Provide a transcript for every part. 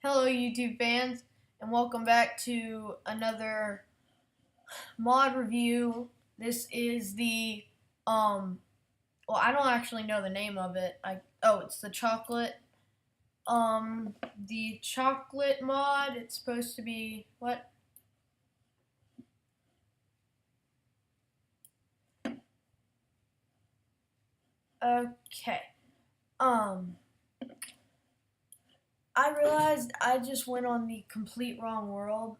Hello YouTube fans, and welcome back to another mod review. This is the well, I don't actually know the name of it. It's the chocolate mod. It's supposed to be what? Okay. I realized I just went on the complete wrong world.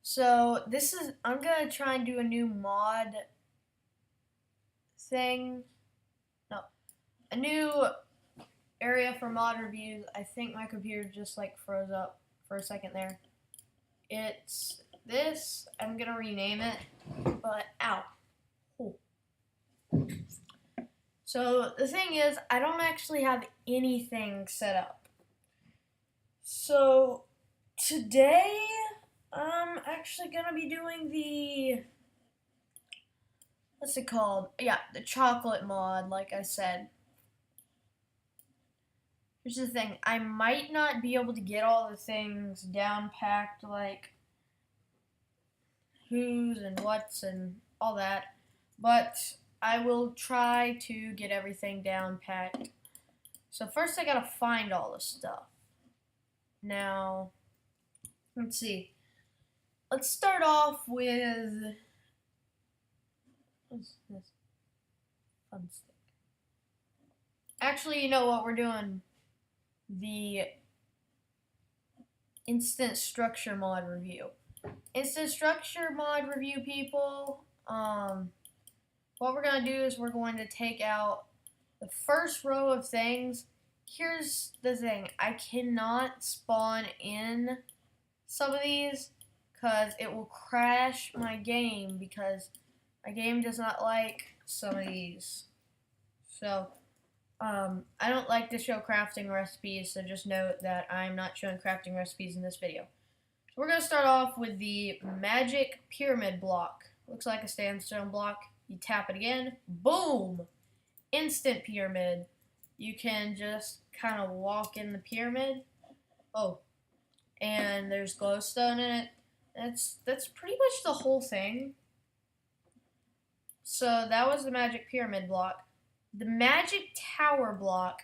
So I'm gonna try and do a new mod thing. No, a new area for mod reviews. I think my computer just like froze up for a second there. It's this. I'm gonna rename it, but ow. Ooh. So the thing is, I don't actually have anything set up. So today, I'm actually gonna be doing what's it called? Yeah, the chocolate mod, like I said. Here's the thing, I might not be able to get all the things down packed, like who's and what's and all that, but I will try to get everything down packed. So first I gotta find all the stuff. Now, let's see. Let's start off with, what's this? Fun stick. Actually, you know what, we're doing the instant structure mod review. Instant structure mod review, people. What we're going to do is we're going to take out the first row of things. Here's the thing. I cannot spawn in some of these because it will crash my game because my game does not like some of these. So, I don't like to show crafting recipes, so just note that I'm not showing crafting recipes in this video. So we're going to start off with the magic pyramid block. Looks like a sandstone block. You tap it again, boom! Instant pyramid. You can just kind of walk in the pyramid. Oh, and there's glowstone in it. That's pretty much the whole thing. So that was the magic pyramid block. The magic tower block,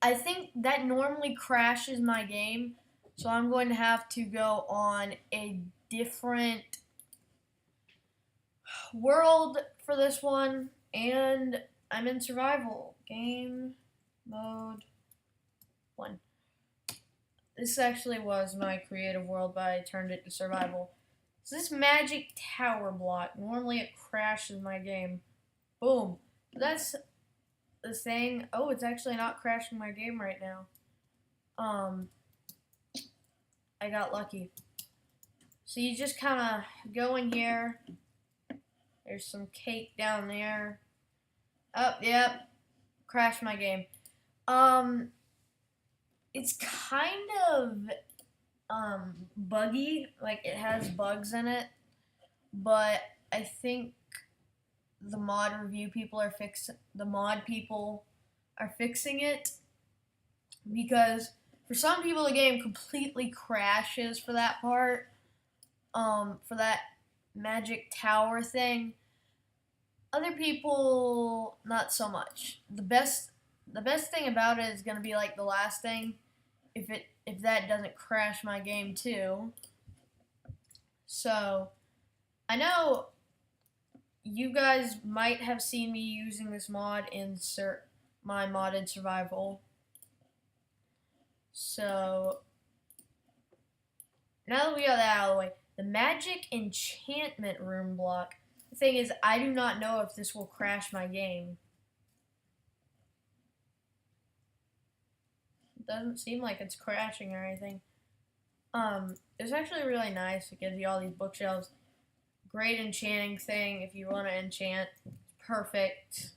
I think that normally crashes my game, so I'm going to have to go on a different world for this one, and I'm in survival. Game mode 1. This actually was my creative world, but I turned it to survival. So this magic tower block, normally it crashes my game. Boom. That's the thing. Oh, it's actually not crashing my game right now. I got lucky. So you just kind of go in here. There's some cake down there. Oh, yep. Crashed my game. It's kind of buggy, like it has bugs in it, but I think the mod people are fixing it because for some people the game completely crashes for that part, for that magic tower thing. Other people not so much. The best thing about it is gonna be like the last thing, if that doesn't crash my game too. So I know you guys might have seen me using this mod in my modded survival. So now that we got that out of the way, the magic enchantment room block. The thing is, I do not know if this will crash my game. It doesn't seem like it's crashing or anything. It's actually really nice. It gives you all these bookshelves. Great enchanting thing if you want to enchant. Perfect.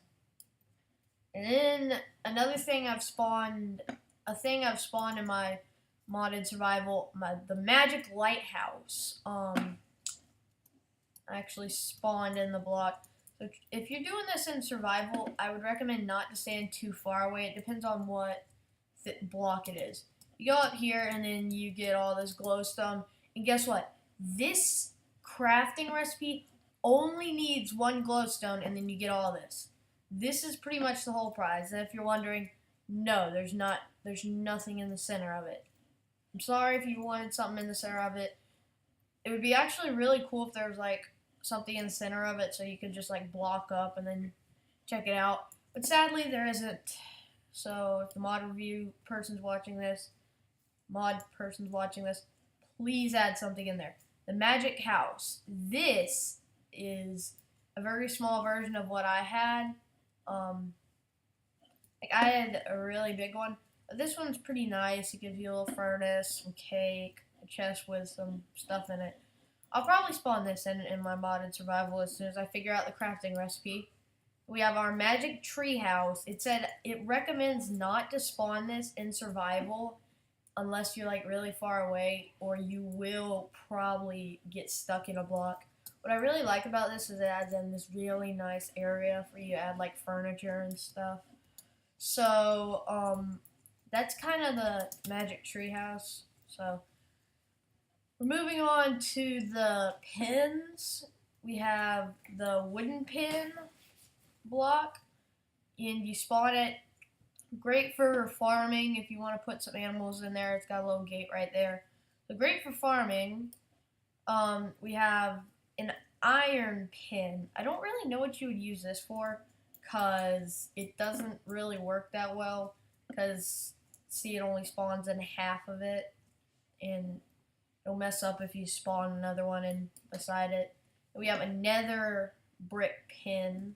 And then another thing I've spawned in my modded survival, the magic lighthouse. Actually spawned in the block. So if you're doing this in survival, I would recommend not to stand too far away. It depends on what block it is. You go up here and then you get all this glowstone. And guess what? This crafting recipe only needs one glowstone and then you get all this. This is pretty much the whole prize. And if you're wondering, no, there's nothing in the center of it. I'm sorry if you wanted something in the center of it. It would be actually really cool if there was like something in the center of it so you could just like block up and then check it out. But sadly there isn't. So if the mod person's watching this, please add something in there. The magic house. This is a very small version of what I had. Like I had a really big one. This one's pretty nice. It gives you a little furnace, some cake, a chest with some stuff in it. I'll probably spawn this in my modded survival as soon as I figure out the crafting recipe. We have our magic tree house. It said it recommends not to spawn this in survival unless you're like really far away, or you will probably get stuck in a block. What I really like about this is it adds in this really nice area for you to add like furniture and stuff. So that's kind of the magic tree house. So we're moving on to the pins. We have the wooden pin block, and you spawn it. Great for farming if you want to put some animals in there. It's got a little gate right there. So great for farming. We have an iron pin. I don't really know what you would use this for because it doesn't really work that well because see, it only spawns in half of it and it'll mess up if you spawn another one in beside it. And we have a nether brick pin.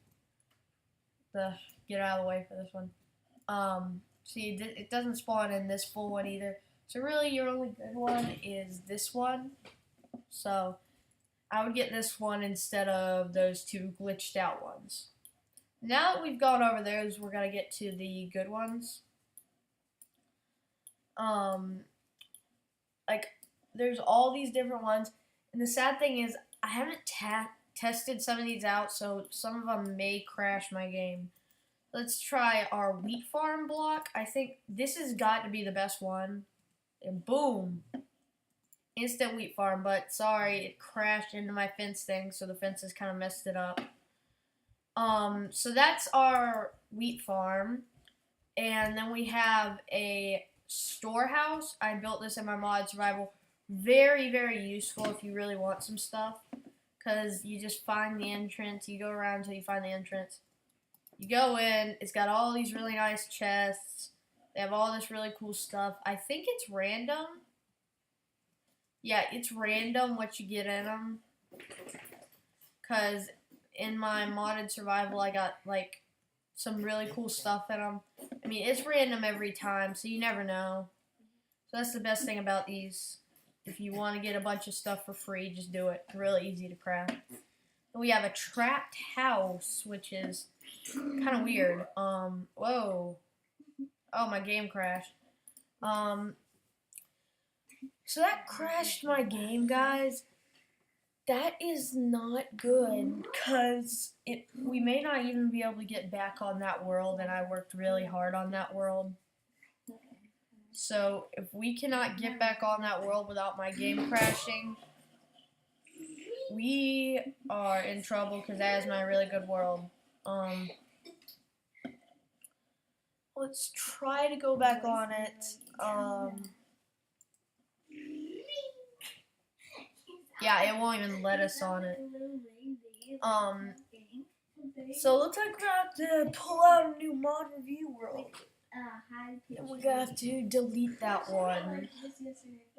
Get out of the way for this one. See, it doesn't spawn in this full one either. So really, your only good one is this one. So I would get this one instead of those two glitched out ones. Now that we've gone over those, we're gonna get to the good ones. Like there's all these different ones, and the sad thing is I haven't tested some of these out, so some of them may crash my game. Let's try our wheat farm block. I think this has got to be the best one. And boom! Instant wheat farm, but sorry, it crashed into my fence thing, so the fences kind of messed it up. So that's our wheat farm. And then we have a storehouse. I built this in my mod survival. Very, very useful if you really want some stuff. Because you just find the entrance, you go around until you find the entrance. You go in, it's got all these really nice chests. They have all this really cool stuff. I think it's random. Yeah, it's random what you get in them. Because in my modded survival, I got like some really cool stuff in them. I mean, it's random every time, so you never know. So that's the best thing about these. If you want to get a bunch of stuff for free, just do it. It's really easy to craft. We have a trapped house, which is kind of weird. Whoa. Oh, my game crashed. So that crashed my game, guys. That is not good, because we may not even be able to get back on that world, and I worked really hard on that world. So if we cannot get back on that world without my game crashing, we are in trouble, because that is my really good world. Let's try to go back on it. Yeah, it won't even let us on it. So looks like we're gonna have to pull out a new mod review world. And we're gonna have to delete that one.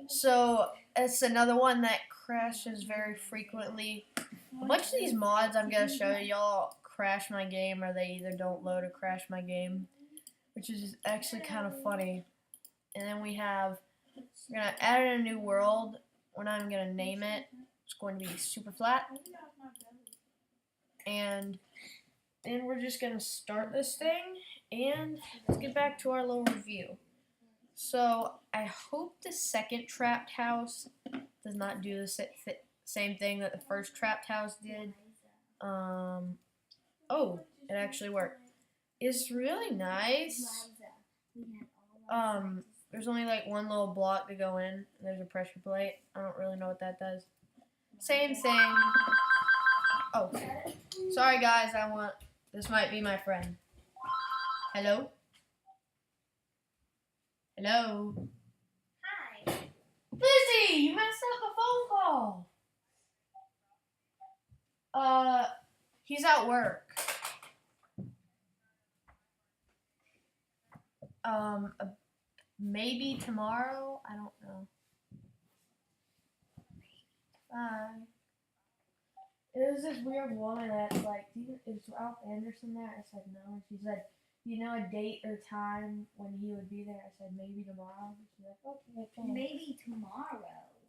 So it's another one that crashes very frequently. A bunch of these mods I'm gonna show y'all crash my game, or they either don't load or crash my game, which is actually kind of funny. And then we're gonna add in a new world. We're not even gonna name it. It's going to be super flat. And then we're just gonna start this thing, and let's get back to our little review. So I hope the second trapped house does not do the same thing that the first trapped house did. Oh, it actually worked. It's really nice. There's only like one little block to go in, and there's a pressure plate. I don't really know what that does. Same thing. Oh, sorry guys, this might be my friend. Hello? Hello? Hi. Lizzie, you messed up the phone call. He's at work. Maybe tomorrow? I don't know. Bye. It was this weird woman that's like, is Ralph Anderson there? I said no. And she said, do you know a date or time when he would be there? I said maybe tomorrow. And she's like, okay, thanks. Maybe tomorrow.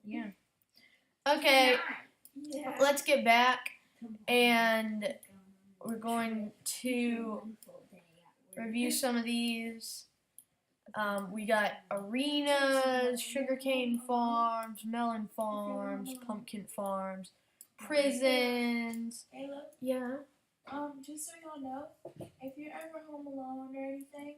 Yeah. Okay, Yeah. let's get back, and we're going to review some of these. We got arenas, sugarcane farms, melon farms, pumpkin farms, prisons. Hey, look. Yeah. Just so y'all know, if you're ever home alone or anything,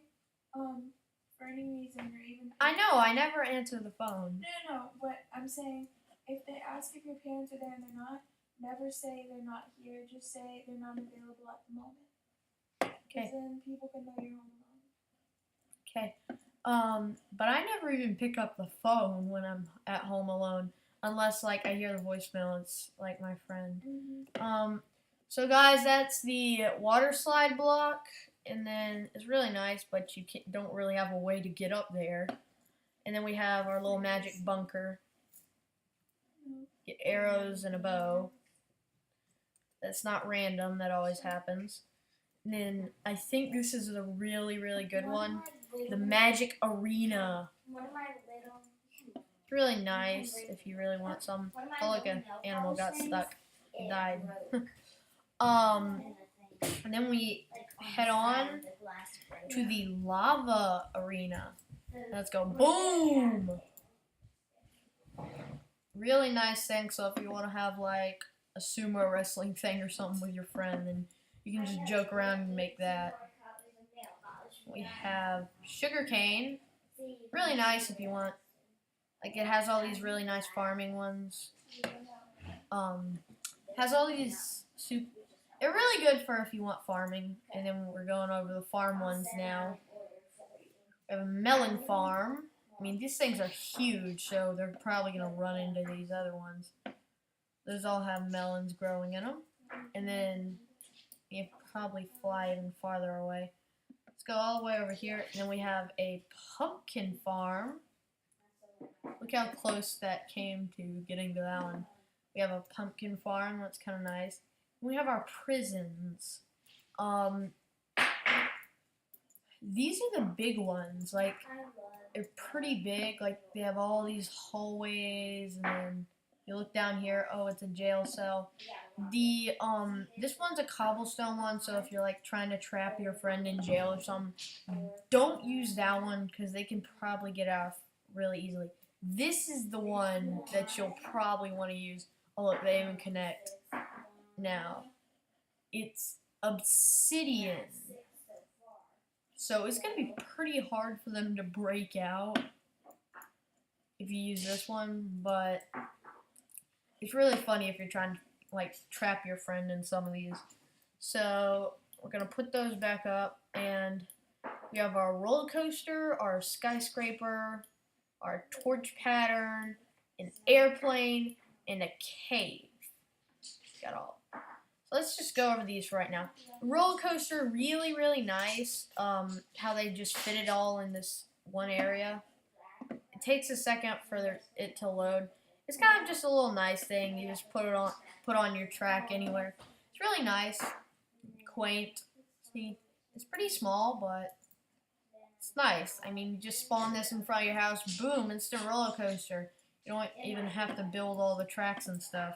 for any reason or even I know, I never answer the phone. No, but I'm saying if they ask if your parents are there and they're not, never say they're not here. Just say they're not available at the moment. Okay. Because then people can know you're home alone. Okay. But I never even pick up the phone when I'm at home alone, unless like I hear the voicemail. It's like my friend. Mm-hmm. So guys, that's the water slide block, and then it's really nice, but you don't really have a way to get up there. And then we have our little magic bunker. Get arrows and a bow. That's not random. That always happens. And then I think this is a really, really good one. The magic arena. It's really nice if you really want some. Oh, look, an animal got stuck. It died. And then we head on to the lava arena. Let's go. Boom! Really nice thing, so if you want to have like a sumo wrestling thing or something with your friend, then you can just joke around and make that. We have sugarcane. Really nice if you want. Like, it has all these really nice farming ones. Has all these they're really good for if you want farming. And then we're going over the farm ones now. We have a melon farm. I mean, these things are huge, so they're probably going to run into these other ones. Those all have melons growing in them. And then you probably fly even farther away. Let's go all the way over here. And then we have a pumpkin farm. Look how close that came to getting to that one. We have a pumpkin farm. That's kind of nice. We have our prisons. These are the big ones. Like, they're pretty big. Like, they have all these hallways, and then you look down here. Oh, it's a jail cell. This one's a cobblestone one. So if you're like trying to trap your friend in jail or something, don't use that one because they can probably get out really easily. This is the one that you'll probably want to use. Oh, look, they even connect. Now, it's obsidian. So it's going to be pretty hard for them to break out if you use this one, but it's really funny if you're trying to like trap your friend in some of these. So we're going to put those back up, and we have our roller coaster, our skyscraper, our torch pattern, an airplane, and a cave. Got all. So let's just go over these right now. The roller coaster, really, really nice. How they just fit it all in this one area. It takes a second for it to load. It's kind of just a little nice thing. You just put on your track anywhere. It's really nice, quaint. See, it's pretty small, but it's nice. I mean, you just spawn this in front of your house, boom, instant roller coaster. You don't even have to build all the tracks and stuff.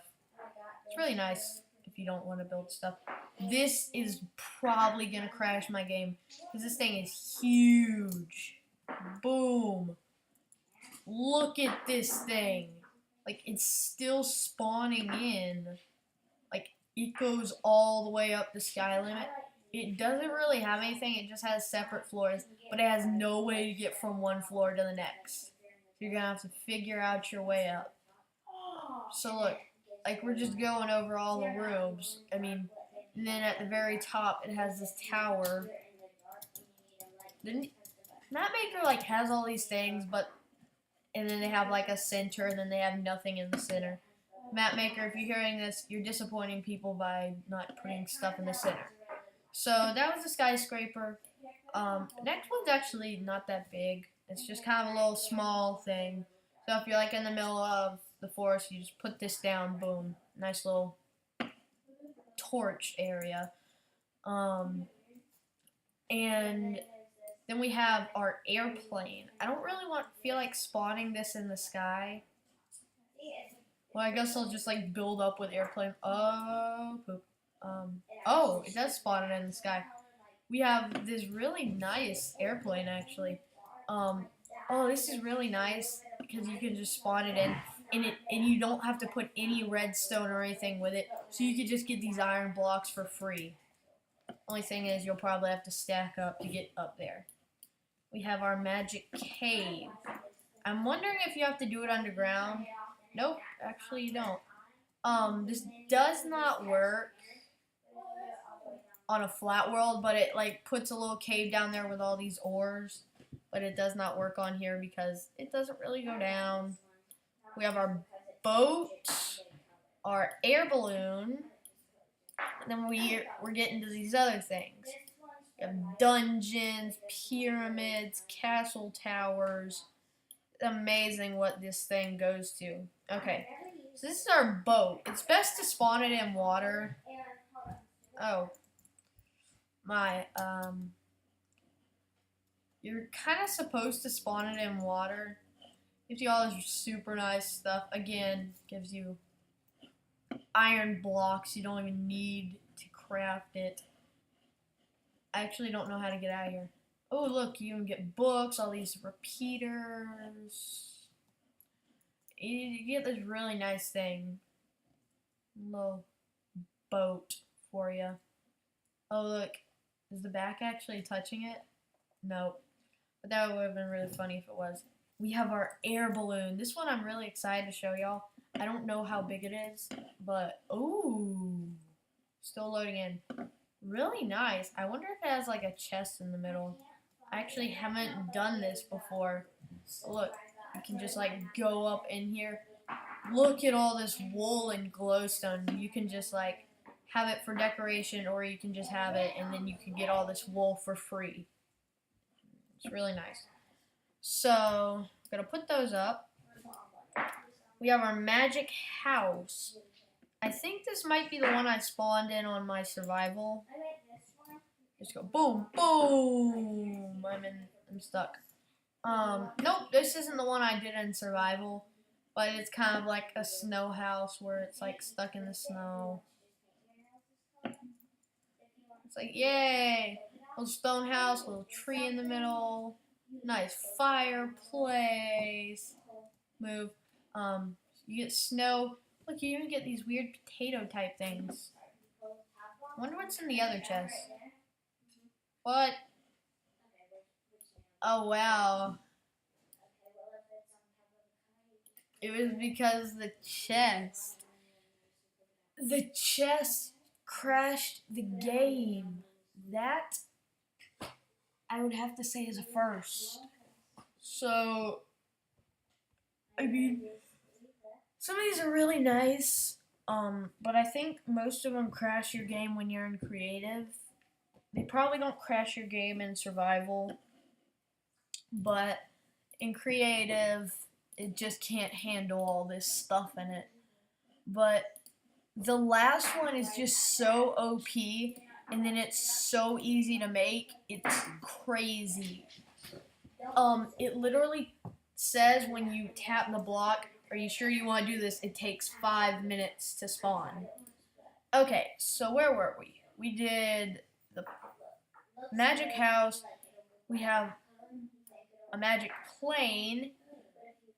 It's really nice if you don't want to build stuff. This is probably going to crash my game because this thing is huge. Boom. Look at this thing. Like, it's still spawning in. Like, it goes all the way up the sky limit. It doesn't really have anything, it just has separate floors, but it has no way to get from one floor to the next. So you're gonna have to figure out your way up. So look, like we're just going over all the rooms. I mean, and then at the very top it has this tower. Mapmaker like has all these things, but and then they have like a center, and then they have nothing in the center. Mapmaker, if you're hearing this, you're disappointing people by not putting stuff in the center. So that was the skyscraper. Next one's actually not that big. It's just kind of a little small thing. So if you're like in the middle of the forest, you just put this down, boom. Nice little torch area. And then we have our airplane. I don't really feel like spawning this in the sky. Well, I guess I'll just like build up with airplane. Oh, poop. Oh, it does spawn it in the sky. We have this really nice airplane actually. Oh, this is really nice because you can just spawn it in, and you don't have to put any redstone or anything with it. So you could just get these iron blocks for free. Only thing is, you'll probably have to stack up to get up there. We have our magic cave. I'm wondering if you have to do it underground. Nope, actually you don't. This does not work on a flat world, but it like puts a little cave down there with all these ores. But it does not work on here because it doesn't really go down. We have our boat, our air balloon, and then we're getting to these other things. We have dungeons, pyramids, castle towers. It's amazing what this thing goes to. Okay, so this is our boat. It's best to spawn it in water. Oh, my, you're kind of supposed to spawn it in water. Gives you all this super nice stuff. Again, gives you iron blocks. You don't even need to craft it. I actually don't know how to get out of here. Oh, look, you can get books, all these repeaters. You get this really nice thing. Little boat for you. Oh, look. Is the back actually touching it? Nope. But that would have been really funny if it was. We have our air balloon. This one I'm really excited to show y'all. I don't know how big it is, but ooh, still loading in. Really nice. I wonder if it has like a chest in the middle. I actually haven't done this before. So look, you can just like go up in here. Look at all this wool and glowstone. You can just like have it for decoration, or you can just have it and then you can get all this wool for free. It's really nice. So, I'm going to put those up. We have our magic house. I think this might be the one I spawned in on my survival. Just go boom, boom. I'm stuck. Nope, this isn't the one I did in survival. But it's kind of like a snow house where it's like stuck in the snow. It's like, yay! Little stone house, little tree in the middle. Nice fireplace. Move. You get snow. Look, you even get these weird potato type things. I wonder what's in the other chest. What? Oh, wow. It was because the chest crashed the game. That, I would have to say, is a first. So, I mean, some of these are really nice, but I think most of them crash your game when you're in creative. They probably don't crash your game in survival, but in creative, it just can't handle all this stuff in it. But the last one is just so OP, and then it's so easy to make. It's crazy. It literally says when you tap the block, are you sure you want to do this? It takes 5 minutes to spawn. Okay, so where were we? We did the magic house. We have a magic plane.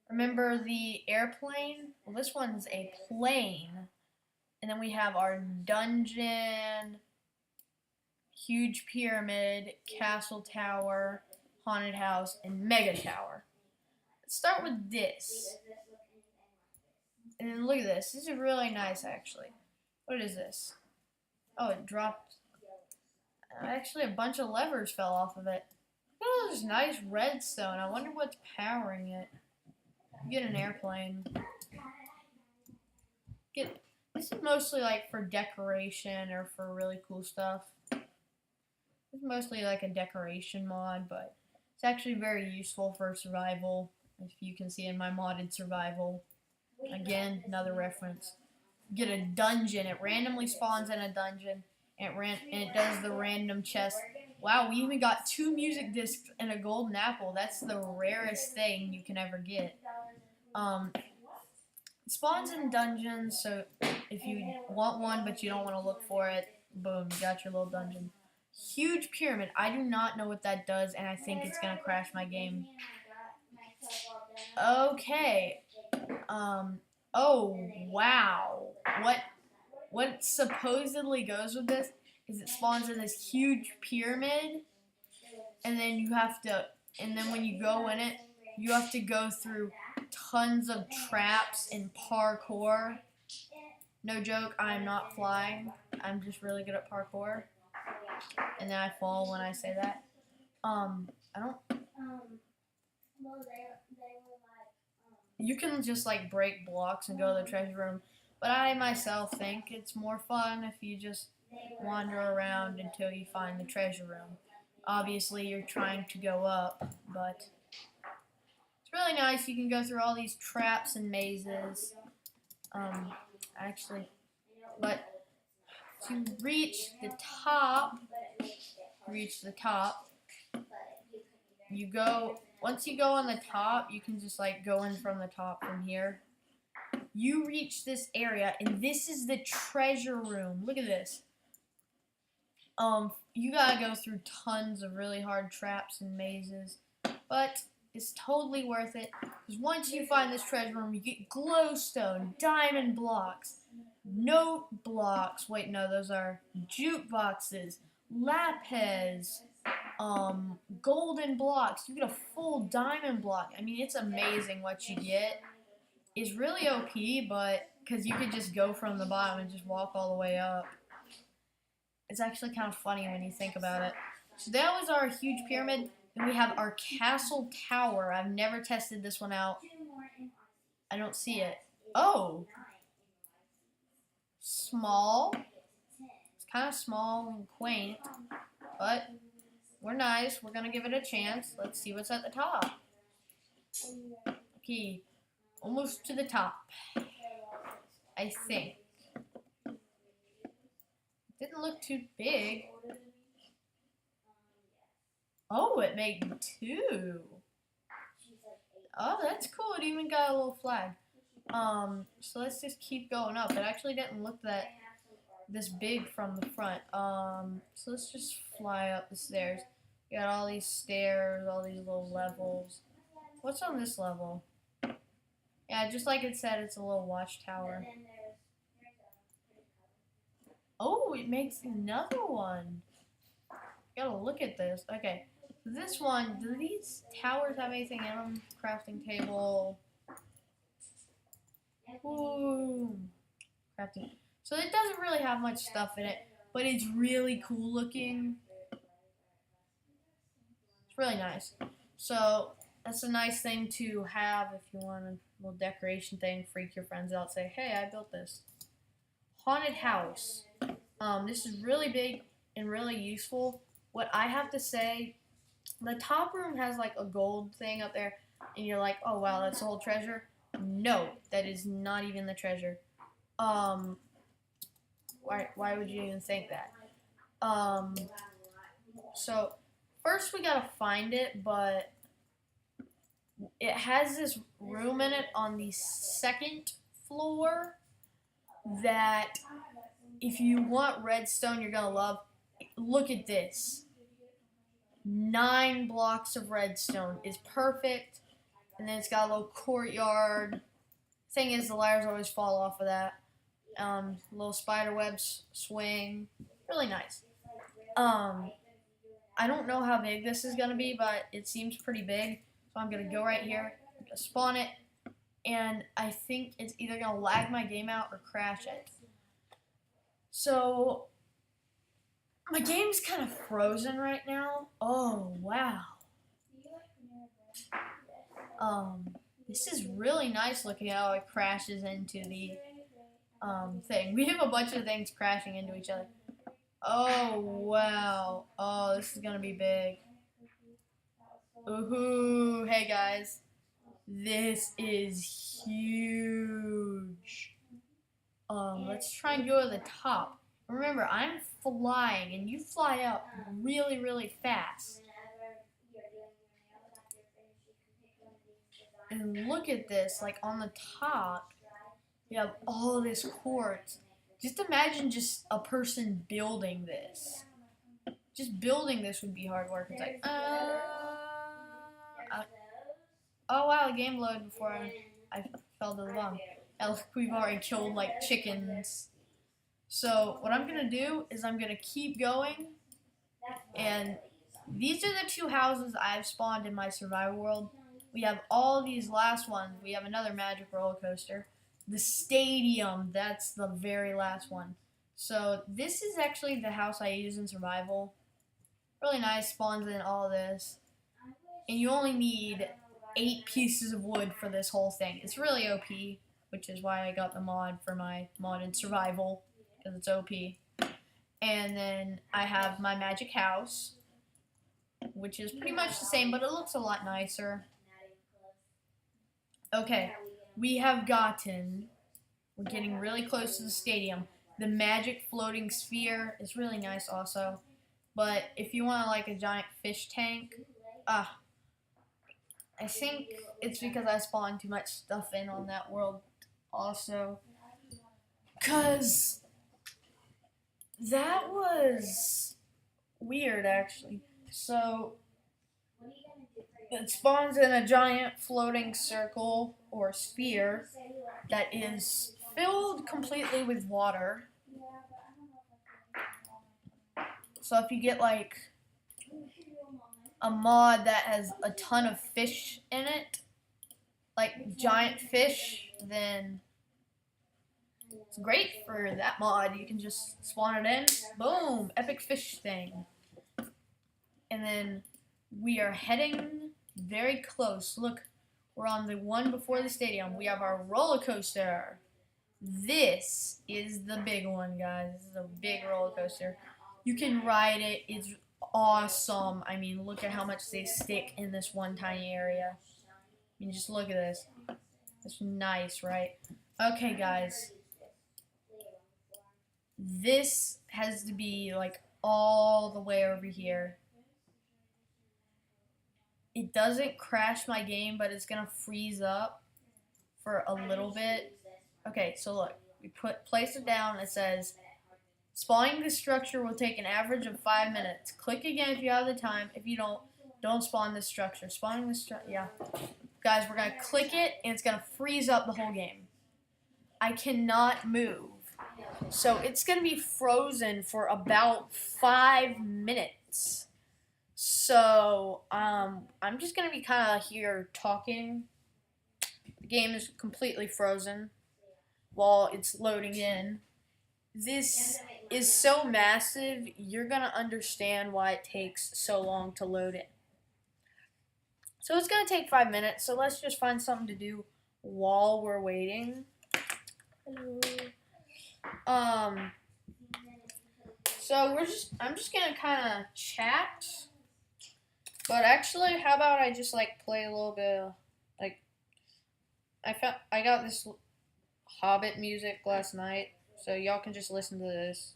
Remember the airplane? Well, this one's a plane. And then we have our dungeon, huge pyramid, castle tower, haunted house, and mega tower. Let's start with this. And then look at this. This is really nice, actually. What is this? Oh, it dropped. Actually, a bunch of levers fell off of it. Look at all this nice redstone. I wonder what's powering it. Get an airplane. This is mostly like for decoration or for really cool stuff. It's mostly like a decoration mod, but it's actually very useful for survival. If you can see in my modded survival. Again, another reference. Get a dungeon. It randomly spawns in a dungeon, and it does the random chest. Wow, we even got 2 music discs and a golden apple. That's the rarest thing you can ever get. It spawns in dungeons, so if you want one but you don't want to look for it, boom, you got your little dungeon. Huge pyramid. I do not know what that does, and I think it's gonna crash my game. Okay. Oh wow. What supposedly goes with this is it spawns in this huge pyramid, and then when you go in it, you have to go through tons of traps and parkour. No joke, I am not flying. I'm just really good at parkour. And then I fall when I say that. You can just like break blocks and go to the treasure room, but I myself think it's more fun if you just wander around until you find the treasure room. Obviously, you're trying to go up, but it's really nice. You can go through all these traps and mazes. But to reach the top, once you go on the top, you can just like go in from the top from here. You reach this area, and this is the treasure room. Look at this. You gotta go through tons of really hard traps and mazes, but it's totally worth it, because once you find this treasure room, you get glowstone, diamond blocks, note blocks, wait no, those are jukeboxes, lapis, golden blocks. You get a full diamond block. I mean, it's amazing what you get. It's really OP, but because you could just go from the bottom and just walk all the way up. It's actually kind of funny when you think about it. So that was our huge pyramid. Then we have our castle tower. I've never tested this one out. I don't see it. Oh! Small. It's kind of small and quaint, but we're nice. We're going to give it a chance. Let's see what's at the top. Okay. Almost to the top. I think. Didn't look too big. Oh, it made 2. Oh, that's cool. It even got a little flag. So let's just keep going up. It actually didn't look this big from the front. So let's just fly up the stairs. You got all these stairs, all these little levels. What's on this level? Yeah, just like it said, it's a little watchtower. Oh, it makes another one. Gotta look at this. Okay, this one, do these towers have anything in them? Crafting table. Ooh. Crafting. So it doesn't really have much stuff in it, but it's really cool looking. It's really nice. So that's a nice thing to have if you want a little decoration thing. Freak your friends out. Say, hey, I built this. Haunted house. This is really big and really useful. What I have to say, the top room has like a gold thing up there, and you're like, oh wow, that's the whole treasure. No, that is not even the treasure. Why would you even think that? So first we gotta find it, but it has this room in it on the 2nd floor that if you want redstone you're gonna love. Look at this. 9 blocks of redstone is perfect, and then it's got a little courtyard. Thing is, the ladders always fall off of that. Little spider webs swing. Really nice. I don't know how big this is gonna be, but it seems pretty big. So I'm gonna go right here, I'm gonna spawn it, and I think it's either gonna lag my game out or crash it. So my game's kind of frozen right now. Oh wow. This is really nice. Looking at how it crashes into the thing. We have a bunch of things crashing into each other. Oh wow. Oh, this is gonna be big. Ooh, hey guys. This is huge. Let's try and go to the top. Remember, I'm flying and you fly up really, really fast. And look at this, like on the top, you have all this quartz. Just imagine just a person building this. Just building this would be hard work. It's like, oh wow, the game loaded before I fell to the bottom. We've already killed like chickens. So what I'm gonna do is I'm gonna keep going, and these are the 2 houses I've spawned in my survival world. We have all these last ones. We have another magic roller coaster. The stadium, that's the very last one. So this is actually the house I use in survival. Really nice, spawns in all this. And you only need 8 pieces of wood for this whole thing. It's really OP, which is why I got the mod for my modded survival, because it's OP. And then I have my magic house, which is pretty much the same, but it looks a lot nicer. Okay, we're getting really close to the stadium. The magic floating sphere is really nice also. But if you want like a giant fish tank, I think it's because I spawned too much stuff in on that world also. Cause that was weird actually. So it spawns in a giant floating circle or sphere that is filled completely with water. So if you get like a mod that has a ton of fish in it, like giant fish, then it's great for that mod. You can just spawn it in, boom, epic fish thing. And then we are heading very close. Look, we're on the one before the stadium. We have our roller coaster. This is the big one, guys. This is a big roller coaster. You can ride it. It's awesome. I mean, look at how much they stick in this one tiny area. I mean, just look at this. It's nice, right? Okay, guys. This has to be like all the way over here. It doesn't crash my game, but it's gonna freeze up for a little bit. Okay, so look, we place it down. It says, spawning this structure will take an average of 5 minutes. Click again if you have the time. If you don't spawn this structure. Spawning this structure, yeah. Guys, we're gonna click it, and it's gonna freeze up the whole game. I cannot move. So it's gonna be frozen for about 5 minutes. So, I'm just gonna be kind of here talking. The game is completely frozen while it's loading in. This is so massive, you're gonna understand why it takes so long to load in. So it's gonna take 5 minutes, so let's just find something to do while we're waiting. So I'm just gonna kind of chat. But actually, how about I just like play a little bit of, like, I got this Hobbit music last night, so y'all can just listen to this.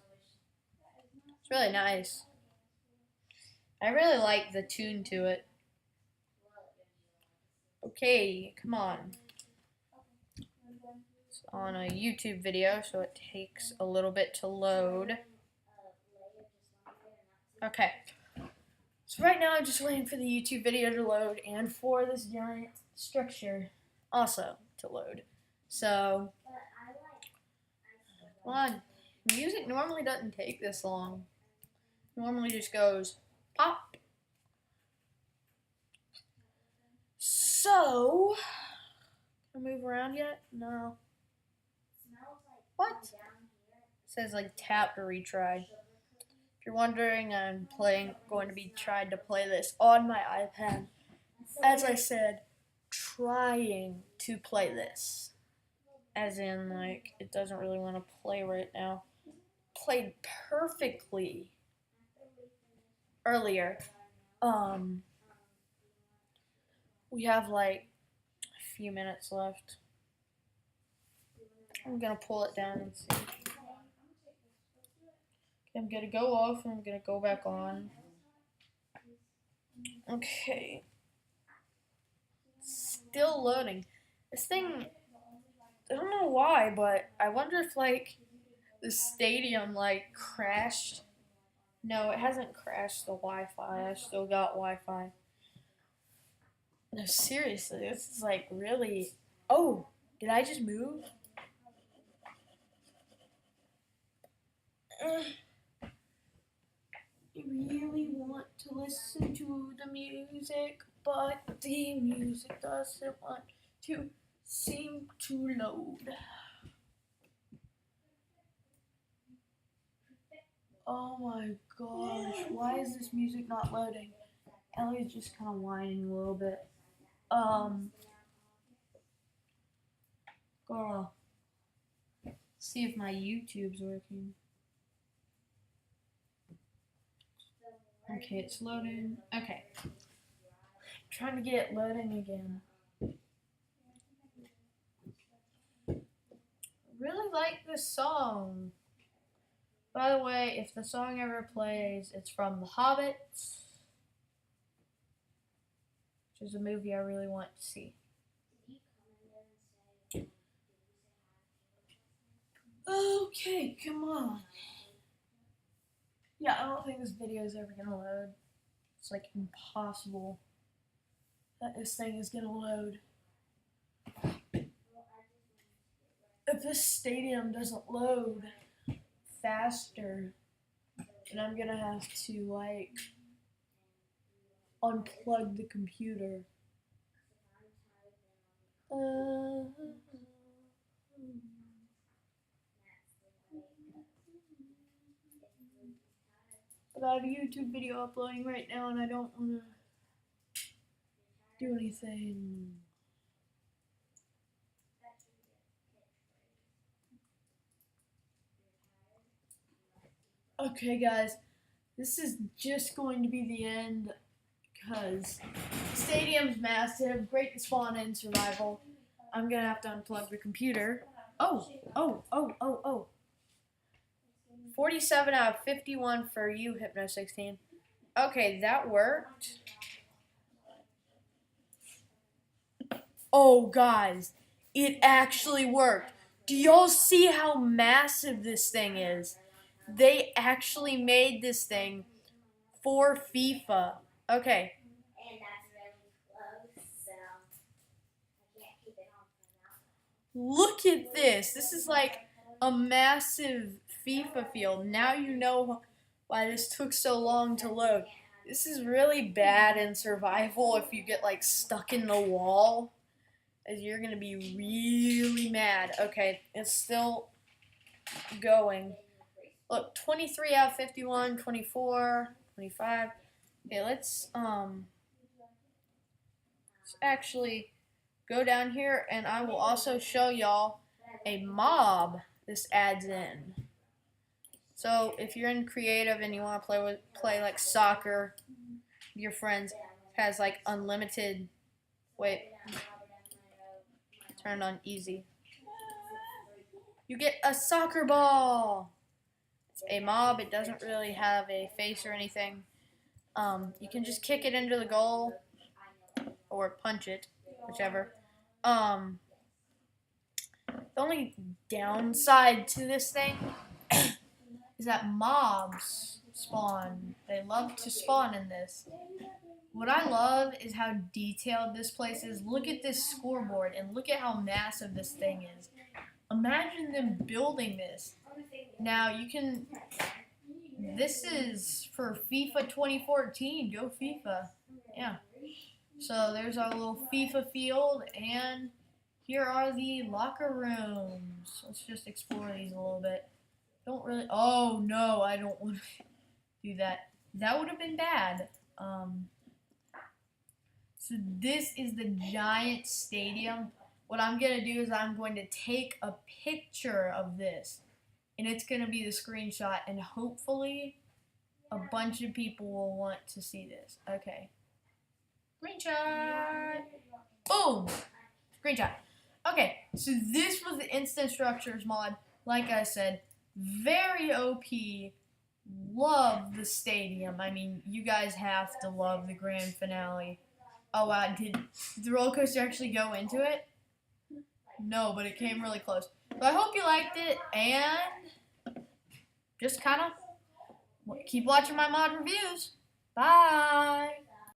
It's really nice. I really like the tune to it. Okay, come on. It's on a YouTube video, so it takes a little bit to load. Okay. So right now I'm just waiting for the YouTube video to load and for this giant structure also to load. So Come on. Music normally doesn't take this long. Normally just goes pop. So, can I move around yet? No. What? It says like tap to retry. If you're wondering, I'm going to be trying to play this on my iPad. As I said, trying to play this. As in, like, it doesn't really want to play right now. Played perfectly earlier. We have like a few minutes left. I'm gonna pull it down and see. Okay, I'm gonna go off and I'm gonna go back on. Okay. Still loading. This thing, I don't know why, but I wonder if like the stadium like crashed. No, it hasn't crashed the Wi-Fi. I still got Wi-Fi. No, seriously, this is like really. Oh, did I just move? I really want to listen to the music, but the music doesn't want to seem to load. Oh my gosh, why is this music not loading? Ellie's just kind of whining a little bit. Gotta see if my YouTube's working. Okay, it's loading. Okay. Trying to get it loading again. Really like this song. By the way, if the song ever plays, it's from The Hobbit, which is a movie I really want to see. Okay, come on. Yeah, I don't think this video is ever gonna load. It's like impossible that this thing is gonna load. If this stadium doesn't load faster, then I'm gonna have to like unplug the computer. But I have a YouTube video uploading right now and I don't want to do anything. Okay guys, this is just going to be the end because the stadium's massive, great to spawn in survival. I'm gonna have to unplug the computer. Oh. 47 out of 51 for you, Hypno16. Okay, that worked. Oh, guys, it actually worked. Do y'all see how massive this thing is? They actually made this thing for FIFA. Okay. And that's really close, so I can't keep it on for now. Look at this. This is like a massive FIFA field. Now you know why this took so long to load. This is really bad in survival if you get like stuck in the wall. As you're gonna be really mad. Okay, it's still going. Look, 23 out of 51, 24, 25. Okay, let's actually go down here and I will also show y'all a mob this adds in. So if you're in creative and you want to play like soccer, your friends has like unlimited. Wait, turn on easy. You get a soccer ball. It's a mob. It doesn't really have a face or anything. You can just kick it into the goal or punch it, whichever. The only downside to this thing is that mobs spawn. They love to spawn in this. What I love is how detailed this place is. Look at this scoreboard and look at how massive this thing is. Imagine them building this Now you can. This is for FIFA 2014. Go FIFA. Yeah. So there's our little FIFA field, and here are the locker rooms. Let's just explore these a little bit. Don't really. Oh no, I don't want to do that. That would have been bad. So this is the Giant Stadium. What I'm gonna do is I'm going to take a picture of this, and it's gonna be the screenshot, and hopefully a bunch of people will want to see this. Okay. Screenshot. Boom. Screenshot. Okay, so this was the Instant Structures mod. Like I said, very OP. Love the stadium. I mean, you guys have to love the grand finale. Oh wow, did the roller coaster actually go into it? No, but it came really close. So I hope you liked it, and just kind of keep watching my mod reviews. Bye!